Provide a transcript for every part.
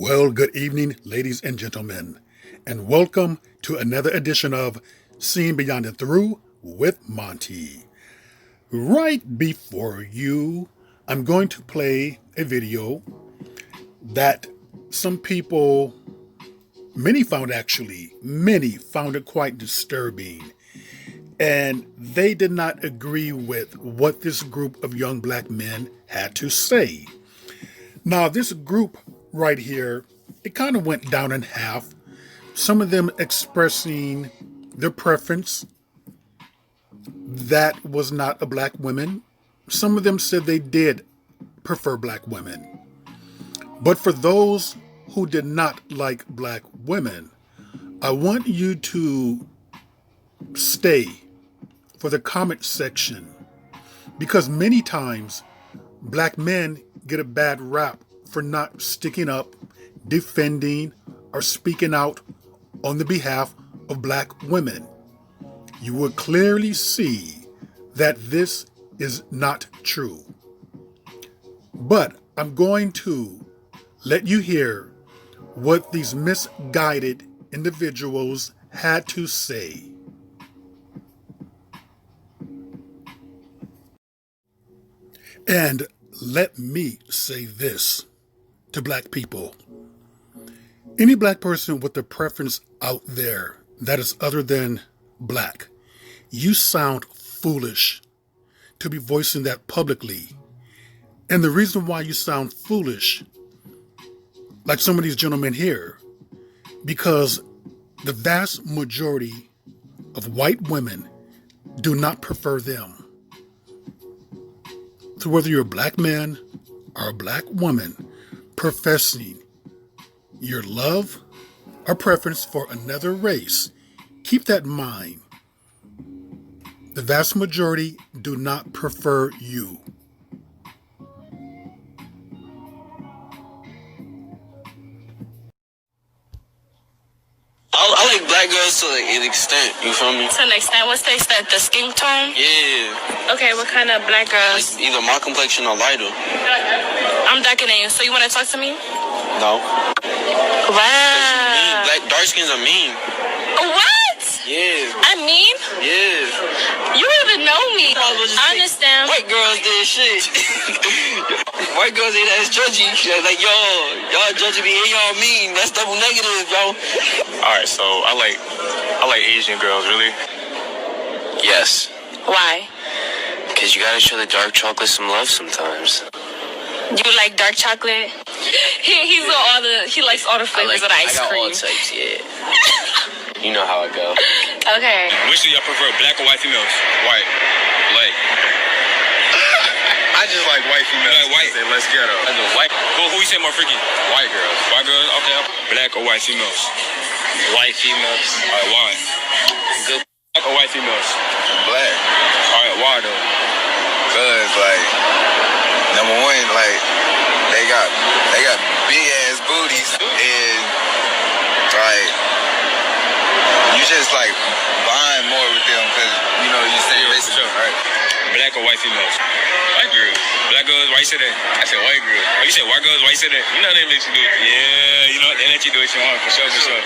Well, good evening, ladies and gentlemen, and welcome to another edition of Seeing Beyond the Through with Monty. Right before you, I'm going to play a video that some people, many found it quite disturbing, and they did not agree with what this group of young black men had to say. Now, this group right here, it kind of went down in half. Some of them expressing their preference that was not a black woman. Some of them said they did prefer black women. But for those who did not like black women, I want you to stay for the comment section, because many times black men get a bad rap for not sticking up, defending, or speaking out on the behalf of black women. You will clearly see that this is not true. But I'm going to let you hear what these misguided individuals had to say. And let me say this to black people. Any black person with a preference out there that is other than black, you sound foolish to be voicing that publicly. And the reason why you sound foolish, like some of these gentlemen here, because the vast majority of white women do not prefer them. So whether you're a black man or a black woman professing your love or preference for another race, keep that in mind. The vast majority do not prefer you. I like black girls to like an extent, you feel me? To an extent, what's the extent? The skin tone? Yeah. Okay, what kind of black girls? Like either my complexion or lighter. I'm darker than you, so you want to talk to me? No. Wow. Black dark skins are mean. What? Yeah. I mean? Yeah. You even know me. I understand. White girls did shit. White girls ain't as judgy. Like, y'all judgy me and y'all mean. That's double negative, yo. Alright, so I like Asian girls, really? Yes. Why? Because you gotta show the dark chocolate some love sometimes. You like dark chocolate? He likes all the flavors of the ice I got cream. all types, yeah. You know how it go. Okay. Which do y'all prefer, black or white females? White. Like. I just like white females. You like white? Let's get her. White. Who you say more freaky? White girls. White girls? Okay. Black or white females? White females. Alright, why? Good. Black or white females? Black. Alright, why though? Cause like number one, like they got big ass booties, and like you just like bond more with them because you know you say Yeah, racism, for sure. right? Black or white females? White girls. Black girls, why you say that? I said white girls. Oh, you said white girls, why you say that? You know they let you do it. Yeah, you know they let you do what you want, for sure, for sure.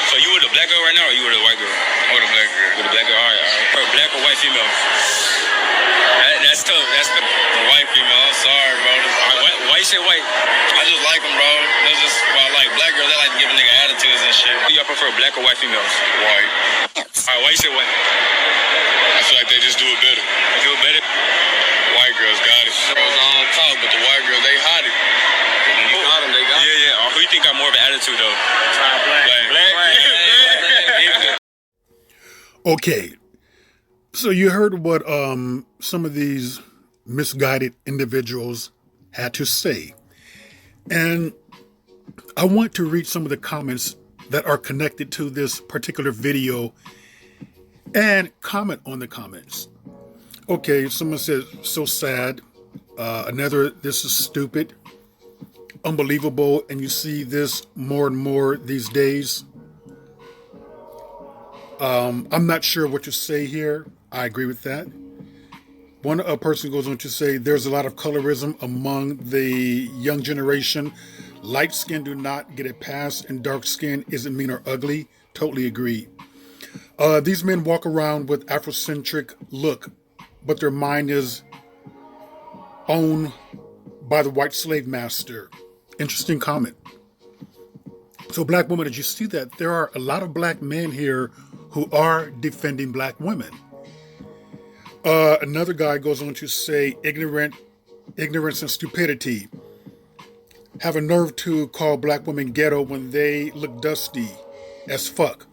So you with a black girl right now, or you with a white girl? I'm with a black girl. With a black girl, alright. Black or white female? That's tough. That's the white female. I'm sorry, bro. Why you say white? I just like them, bro. That's just why I like black girls. They like to give a nigga attitudes and shit. Do y'all prefer black or white females? White. Alright, why you say white? I feel like they just do it better. They do it better? White girls got it. Girls on top, but the white girls, they hot it. When you got them, they got it. Yeah, yeah. Who you think got more of an attitude, though? Black. Okay, so you heard what some of these misguided individuals had to say. And I want to read some of the comments that are connected to this particular video and comment on the comments. Okay, someone says, so sad. Another, this is stupid, unbelievable. And you see this more and more these days. I'm not sure what to say here. I agree with that. A person goes on to say there's a lot of colorism among the young generation, Light skin do not get a pass, and dark skin isn't mean or ugly. Totally agree. These men walk around with Afrocentric look, but their mind is owned by the white slave master. Interesting comment. So, black women, did you see that? There are a lot of black men here who are defending black women. Another guy goes on to say, ignorance and stupidity. Have a nerve to call black women ghetto when they look dusty as fuck.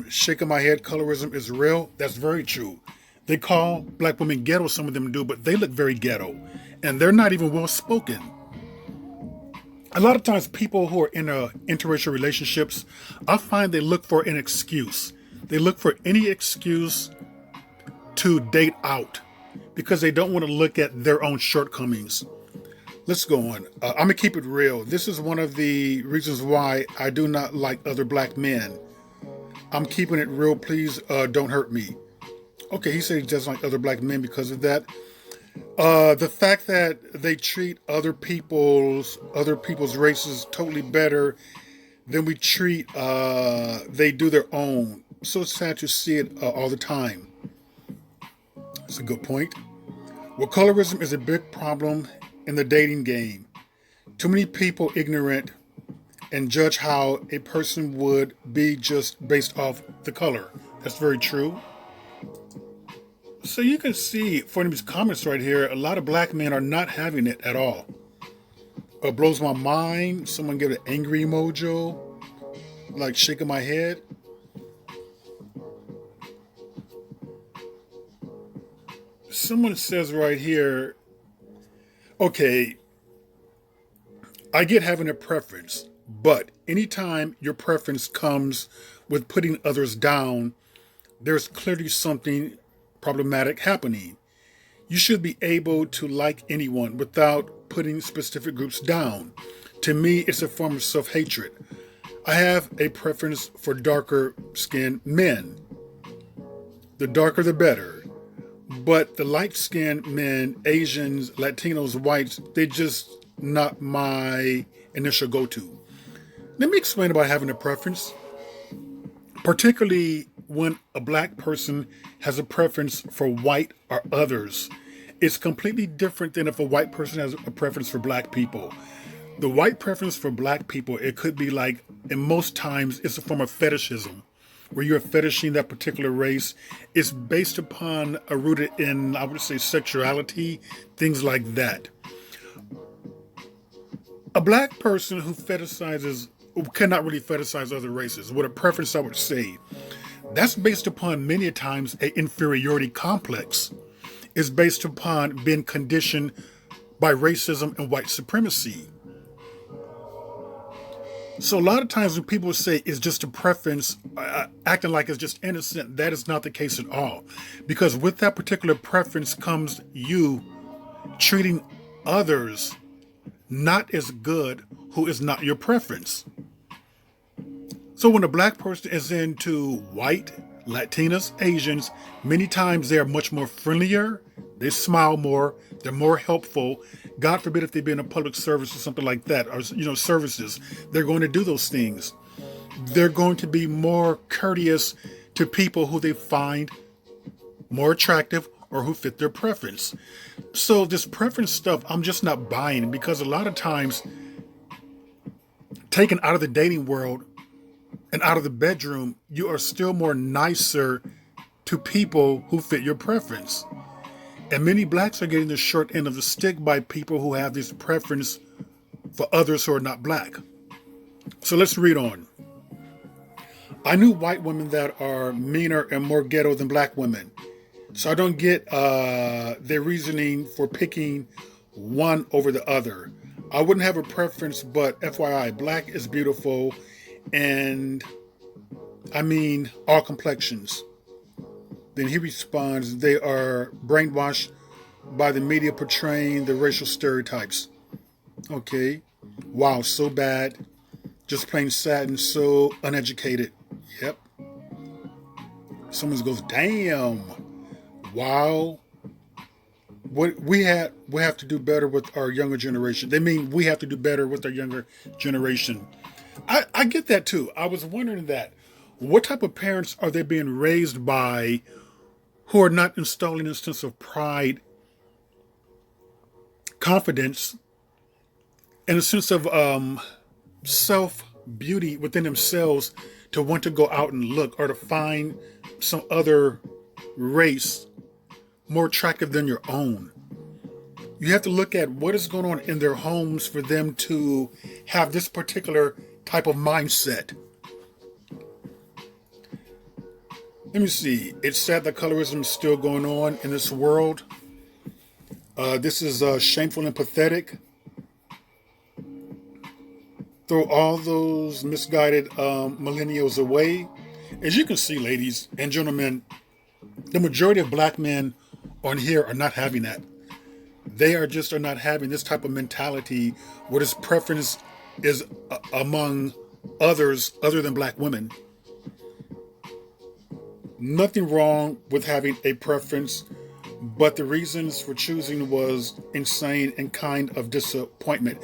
Shaking my head, colorism is real. That's very true. They call black women ghetto, some of them do, but they look very ghetto. And they're not even well spoken. A lot of times people who are in interracial relationships, I find they look for an excuse. They look for any excuse to date out because they don't want to look at their own shortcomings. Let's go on. I'm going to keep it real. This is one of the reasons why I do not like other black men. I'm keeping it real. Please don't hurt me. Okay, he said he doesn't like other black men because of that. The fact that they treat other people's races totally better than we treat, they do their own. So sad to see it all the time. That's a good point. Well, colorism is a big problem in the dating game. Too many people ignorant and judge how a person would be just based off the color. That's very true. So you can see from these comments right here, a lot of black men are not having it at all. It blows my mind. Someone give an angry emoji, like shaking my head. Someone says right here, okay, I get having a preference, but anytime your preference comes with putting others down, there's clearly something problematic happening. You should be able to like anyone without putting specific groups down. To me, it's a form of self-hatred. I have a preference for darker skinned men. The darker the better. But the light-skinned men, Asians, Latinos, whites, they're just not my initial go-to. Let me explain about having a preference. Particularly when a black person has a preference for white or others. It's completely different than if a white person has a preference for black people. The white preference for black people, it could be like, and most times it's a form of fetishism, where you're fetishing that particular race. It's based upon, rooted in, I would say, sexuality, things like that. A black person who cannot really fetishize other races, with a preference, I would say, that's based upon many times an inferiority complex. It's based upon being conditioned by racism and white supremacy. So a lot of times when people say it's just a preference, acting like it's just innocent, that is not the case at all. Because with that particular preference comes you treating others not as good who is not your preference. So when a black person is into white, Latinas, Asians, many times they are much more friendlier, they smile more, they're more helpful. God forbid if they be in a public service or something like that, or services, they're going to do those things. They're going to be more courteous to people who they find more attractive or who fit their preference. So this preference stuff, I'm just not buying, because a lot of times, taken out of the dating world and out of the bedroom, you are still more nicer to people who fit your preference. And many blacks are getting the short end of the stick by people who have this preference for others who are not black. So let's read on. I knew white women that are meaner and more ghetto than black women. So I don't get their reasoning for picking one over the other. I wouldn't have a preference, but FYI, black is beautiful. And I mean all complexions. Then he responds, they are brainwashed by the media portraying the racial stereotypes. Okay. Wow, so bad. Just plain sad and so uneducated. Yep. Someone goes, damn. Wow. what we have to do better with our younger generation. They mean we have to do better with our younger generation. I get that too. I was wondering that. What type of parents are they being raised by who are not installing a sense of pride, confidence, and a sense of self beauty within themselves to want to go out and look or to find some other race more attractive than your own? You have to look at what is going on in their homes for them to have this particular type of mindset. Let me see. It's sad that colorism is still going on in this world. This is shameful and pathetic. Throw all those misguided millennials away. As you can see, ladies and gentlemen, the majority of black men on here are not having that. They are not having this type of mentality where this preference is among others other than black women. Nothing wrong with having a preference, but the reasons for choosing was insane and kind of disappointment.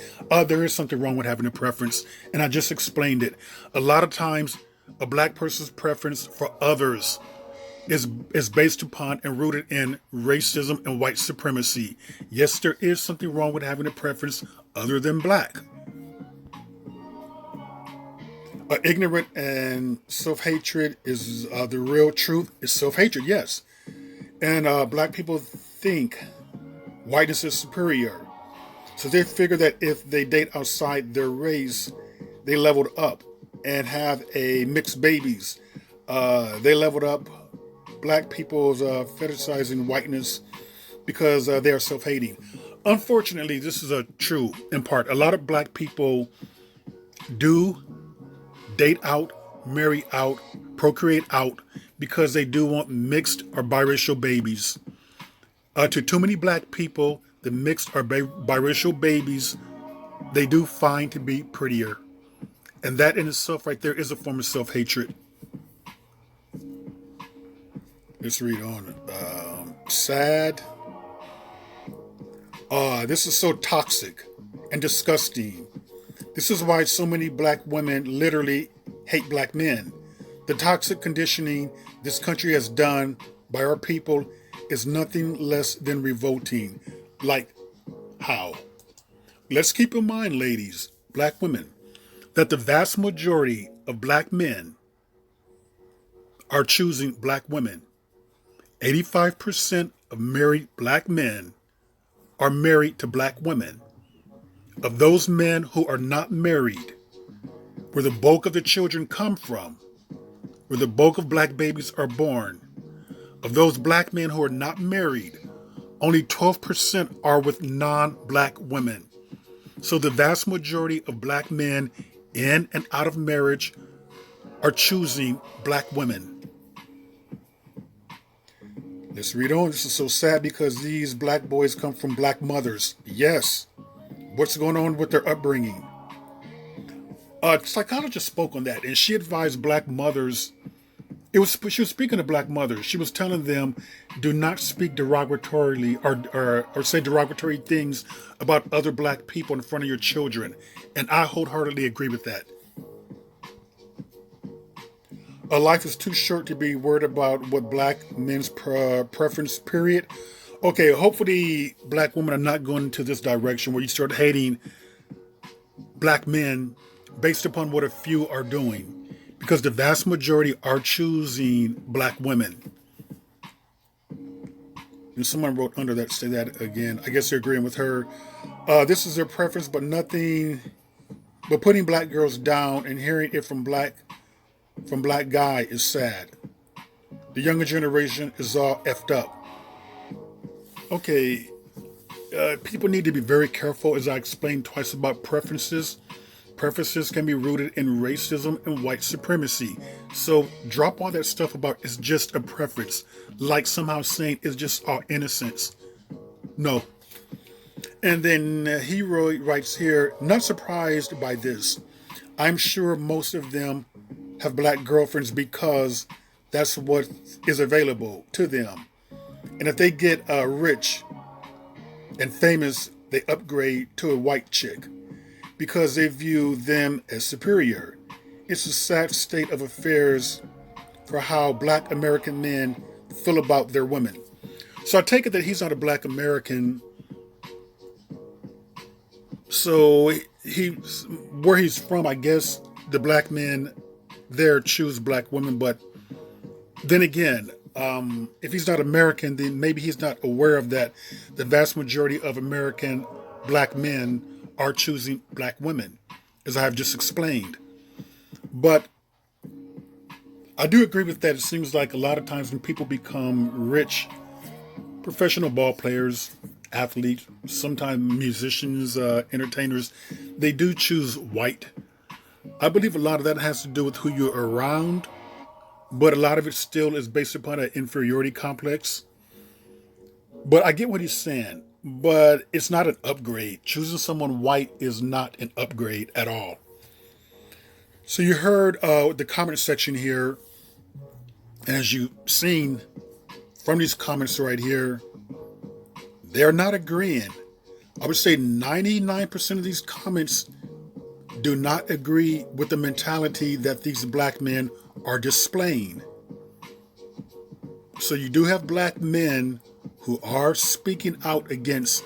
There is something wrong with having a preference, and I just explained it. A lot of times, a black person's preference for others is based upon and rooted in racism and white supremacy. Yes, there is something wrong with having a preference other than black. Ignorant and self-hatred is the real truth. Is self-hatred, yes. And black people think whiteness is superior. So they figure that if they date outside their race, they leveled up and have a mixed babies. They leveled up. Black people's fetishizing whiteness because they are self-hating. Unfortunately, this is true in part. A lot of black people do date out, marry out, procreate out because they do want mixed or biracial babies. To too many black people, the mixed or biracial babies, they do find to be prettier. And that in itself right there is a form of self-hatred. Let's read on. Sad. This is so toxic and disgusting. This is why so many black women literally hate black men. The toxic conditioning this country has done by our people is nothing less than revolting. Like how? Let's keep in mind, ladies, black women, that the vast majority of black men are choosing black women. 85% of married black men are married to black women. Of those men who are not married, where the bulk of the children come from, where the bulk of black babies are born, of those black men who are not married, only 12% are with non-black women. So the vast majority of black men in and out of marriage are choosing black women. Let's read on. This is so sad because these black boys come from black mothers. Yes. What's going on with their upbringing? A psychologist spoke on that, and she advised black mothers. She was speaking to black mothers. She was telling them, do not speak derogatorily or say derogatory things about other black people in front of your children. And I wholeheartedly agree with that. A life is too short to be worried about what black men's preference, period. Okay, hopefully black women are not going into this direction where you start hating black men based upon what a few are doing. Because the vast majority are choosing black women. And someone wrote under that, say that again. I guess they're agreeing with her. This is their preference, but putting black girls down and hearing it from black guy is sad. The younger generation is all effed up. Okay, people need to be very careful, as I explained twice about preferences. Preferences can be rooted in racism and white supremacy. So drop all that stuff about it's just a preference, like somehow saying it's just our innocence. No. And then he writes here, not surprised by this. I'm sure most of them have black girlfriends because that's what is available to them. And if they get rich, and famous, they upgrade to a white chick because they view them as superior. It's a sad state of affairs for how black American men feel about their women. So I take it that he's not a black American. So where he's from, I guess the black men there choose black women. But then again, if he's not American, then maybe he's not aware of that. The vast majority of American black men are choosing black women, as I have just explained. But I do agree with that. It seems like a lot of times when people become rich, professional ball players, athletes, sometimes musicians, entertainers, they do choose white. I believe a lot of that has to do with who you're around, but a lot of it still is based upon an inferiority complex. But I get what he's saying, but it's not an upgrade. Choosing someone white is not an upgrade at all. So you heard the comment section here, and as you've seen from these comments right here, they're not agreeing. I would say 99% of these comments do not agree with the mentality that these black men are displaying. So you do have black men who are speaking out against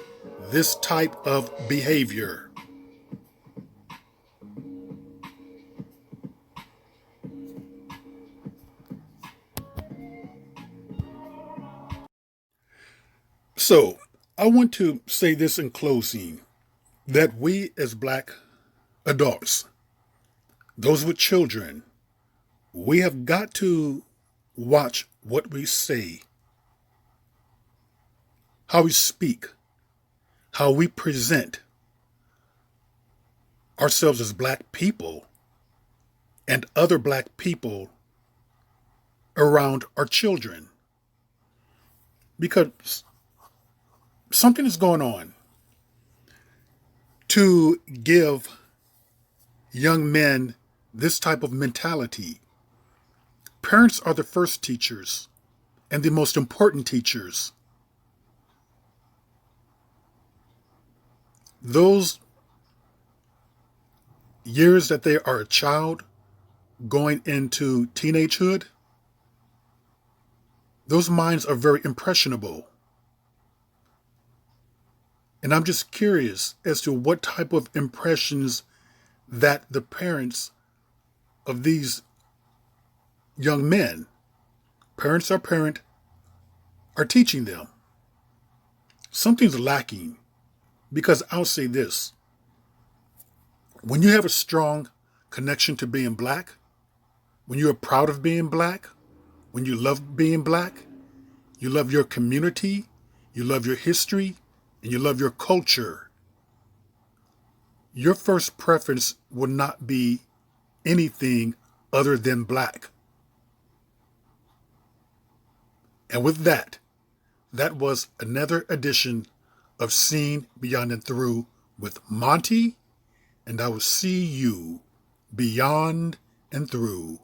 this type of behavior. So I want to say this in closing, that we as black adults, those with children, we have got to watch what we say, how we speak, how we present ourselves as black people and other black people around our children. Because something is going on to give young men this type of mentality. Parents are the first teachers and the most important teachers. Those years that they are a child going into teenagehood, those minds are very impressionable. And I'm just curious as to what type of impressions that the parents of these young men, parents are teaching them. Something's lacking, because I'll say this. When you have a strong connection to being black, when you are proud of being black, when you love being black, you love your community, you love your history, and you love your culture, your first preference will not be anything other than black. And with that, that was another edition of Seen Beyond and Through with Monty, and I will see you beyond and through.